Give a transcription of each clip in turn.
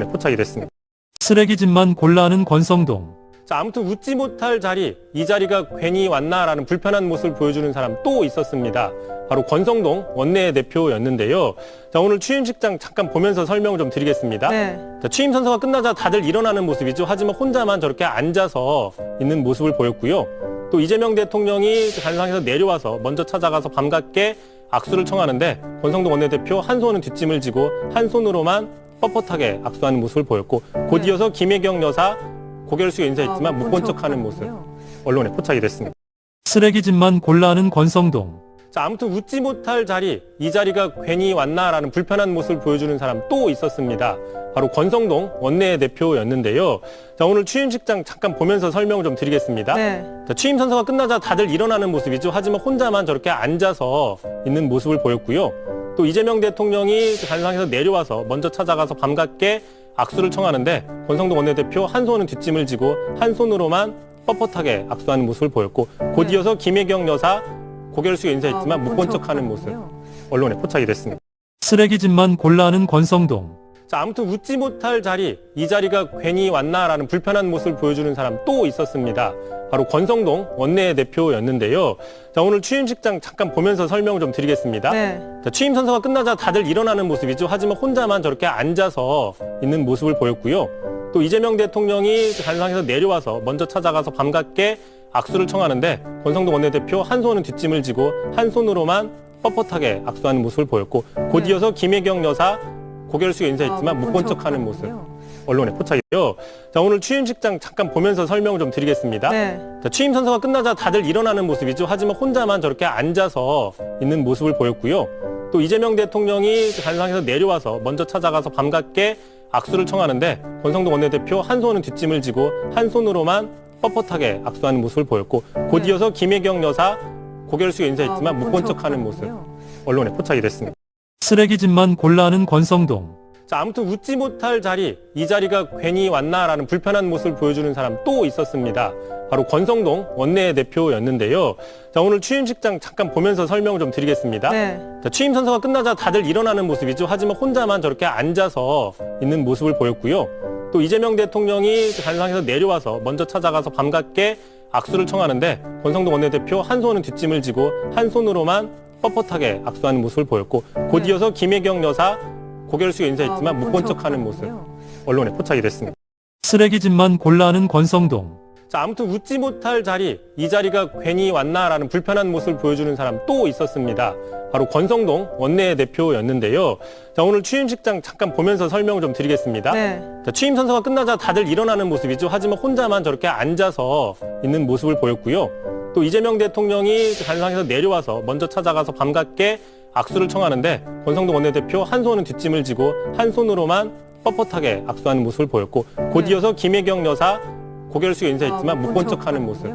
포착이 됐습니다. 쓰레기집만 골라 하는 권성동. 자, 아무튼 웃지 못할 자리, 이 자리가 괜히 왔나라는 불편한 모습을 보여주는 사람 또 있었습니다. 바로 권성동 원내대표였는데요. 자, 오늘 취임식장 잠깐 보면서 설명 좀 드리겠습니다. 네. 자, 취임 선서가 끝나자 다들 일어나는 모습이죠. 하지만 혼자만 저렇게 앉아서 있는 모습을 보였고요. 또 이재명 대통령이 관상에서 내려와서 먼저 찾아가서 반갑게 악수를 청하는데 권성동 원내대표 한 손은 뒷짐을 지고 한 손으로만 뻣뻣하게 악수하는 모습을 보였고 곧 이어서 김혜경 여사 고개를 숙여 인사했지만 못 본 척하는 모습 언론에 포착이 됐습니다. 쓰레기집만 골라 하는 권성동. 자, 아무튼 웃지 못할 자리, 이 자리가 괜히 왔나라는 불편한 모습을 보여주는 사람 또 있었습니다. 바로 권성동 원내대표였는데요. 자, 오늘 취임식장 잠깐 보면서 설명을 좀 드리겠습니다. 네. 자, 취임 선서가 끝나자 다들 일어나는 모습이죠. 하지만 혼자만 저렇게 앉아서 있는 모습을 보였고요. 또 이재명 대통령이 관상에서 내려와서 먼저 찾아가서 반갑게 악수를 청하는데 권성동 원내대표 한 손은 뒷짐을 지고 한 손으로만 뻣뻣하게 악수하는 모습을 보였고 곧 이어서 김혜경 여사 고개를 숙여 인사했지만 못 본 척하는 모습 언론에 포착이 됐습니다. 쓰레기집만 골라 하는 권성동. 자, 아무튼 웃지 못할 자리, 이 자리가 괜히 왔나라는 불편한 모습을 보여주는 사람 또 있었습니다. 바로 권성동 원내대표였는데요. 자, 오늘 취임식장 잠깐 보면서 설명을 좀 드리겠습니다. 네. 자, 취임 선서가 끝나자 다들 일어나는 모습이죠. 하지만 혼자만 저렇게 앉아서 있는 모습을 보였고요. 또 이재명 대통령이 관상에서 내려와서 먼저 찾아가서 반갑게 악수를 청하는데 권성동 원내대표 한 손은 뒷짐을 지고 한 손으로만 뻣뻣하게 악수하는 모습을 보였고 곧 이어서 김혜경 여사 고개를 숙여 인사했지만 못 본 척하는 모습 언론에 포착이에요. 자, 오늘 취임식장 잠깐 보면서 설명을 좀 드리겠습니다. 네. 자, 취임 선서가 끝나자 다들 일어나는 모습이죠. 하지만 혼자만 저렇게 앉아서 있는 모습을 보였고요. 또 이재명 대통령이 관상에서 내려와서 먼저 찾아가서 반갑게 악수를 청하는데 권성동 원내대표 한 손은 뒷짐을 지고 한 손으로만 뻣뻣하게 악수하는 모습을 보였고 곧 이어서 김혜경 여사 고개를 숙여 인사했지만 못 본 척하는 모습 언론에 포착이 됐습니다. 쓰레기집만 골라 하는 권성동. 자, 아무튼 웃지 못할 자리, 이 자리가 괜히 왔나라는 불편한 모습을 보여주는 사람 또 있었습니다. 바로 권성동 원내대표였는데요. 자, 오늘 취임식장 잠깐 보면서 설명을 좀 드리겠습니다. 네. 자, 취임 선서가 끝나자 다들 일어나는 모습이죠. 하지만 혼자만 저렇게 앉아서 있는 모습을 보였고요. 또 이재명 대통령이 관상에서 내려와서 먼저 찾아가서 반갑게 악수를 청하는데 권성동 원내대표 한 손은 뒷짐을 지고 한 손으로만 뻣뻣하게 악수하는 모습을 보였고 곧 이어서 김혜경 여사 고개를 숙여 인사했지만 못 본 척하는 모습 언론에 포착이 됐습니다. 쓰레기집만 골라 하는 권성동. 자, 아무튼 웃지 못할 자리, 이 자리가 괜히 왔나라는 불편한 모습을 보여주는 사람 또 있었습니다. 바로 권성동 원내대표였는데요. 자, 오늘 취임식장 잠깐 보면서 설명을 좀 드리겠습니다. 네. 자, 취임 선서가 끝나자 다들 일어나는 모습이죠. 하지만 혼자만 저렇게 앉아서 있는 모습을 보였고요. 또 이재명 대통령이 관상에서 내려와서 먼저 찾아가서 반갑게 악수를 청하는데 권성동 원내대표 한 손은 뒷짐을 지고 한 손으로만 뻣뻣하게 악수하는 모습을 보였고 곧 이어서 김혜경 여사 고개를 숙여 인사했지만 못 본 척하는 모습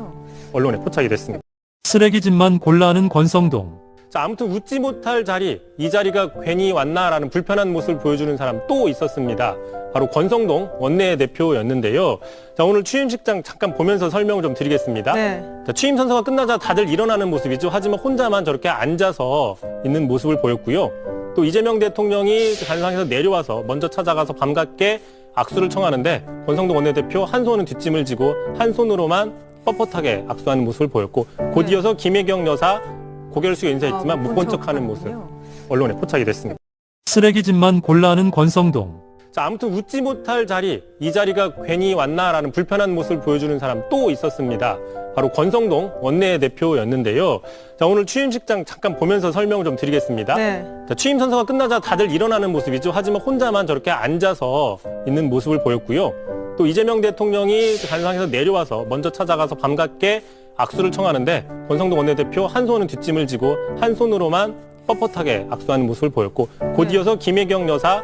언론에 포착이 됐습니다. 쓰레기집만 골라 하는 권성동. 자, 아무튼 웃지 못할 자리, 이 자리가 괜히 왔나라는 불편한 모습을 보여주는 사람 또 있었습니다. 바로 권성동 원내대표였는데요. 자, 오늘 취임식장 잠깐 보면서 설명을 좀 드리겠습니다. 네. 자, 취임 선서가 끝나자 다들 일어나는 모습이죠. 하지만 혼자만 저렇게 앉아서 있는 모습을 보였고요. 또 이재명 대통령이 관상에서 내려와서 먼저 찾아가서 반갑게 악수를 청하는데 권성동 원내대표 한 손은 뒷짐을 지고 한 손으로만 뻣뻣하게 악수하는 모습을 보였고 곧 이어서 김혜경 여사 고개를 숙여 인사했지만 못 본 척하는 모습 언론에 포착이 됐습니다. 쓰레기집만 골라 하는 권성동. 자, 아무튼 웃지 못할 자리, 이 자리가 괜히 왔나라는 불편한 모습을 보여주는 사람 또 있었습니다. 바로 권성동 원내대표였는데요. 자, 오늘 취임식장 잠깐 보면서 설명을 좀 드리겠습니다. 네. 자, 취임 선서가 끝나자 다들 일어나는 모습이죠. 하지만 혼자만 저렇게 앉아서 있는 모습을 보였고요. 또 이재명 대통령이 관상에서 내려와서 먼저 찾아가서 반갑게 악수를 청하는데 권성동 원내대표 한 손은 뒷짐을 지고 한 손으로만 뻣뻣하게 악수하는 모습을 보였고 곧 이어서 김혜경 여사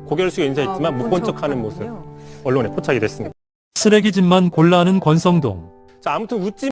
고개를 숙여 인사했지만 못 본 척하는 모습 언론에 포착이 됐습니다. 쓰레기집만 골라 하는 권성동. 자, 아무튼 웃지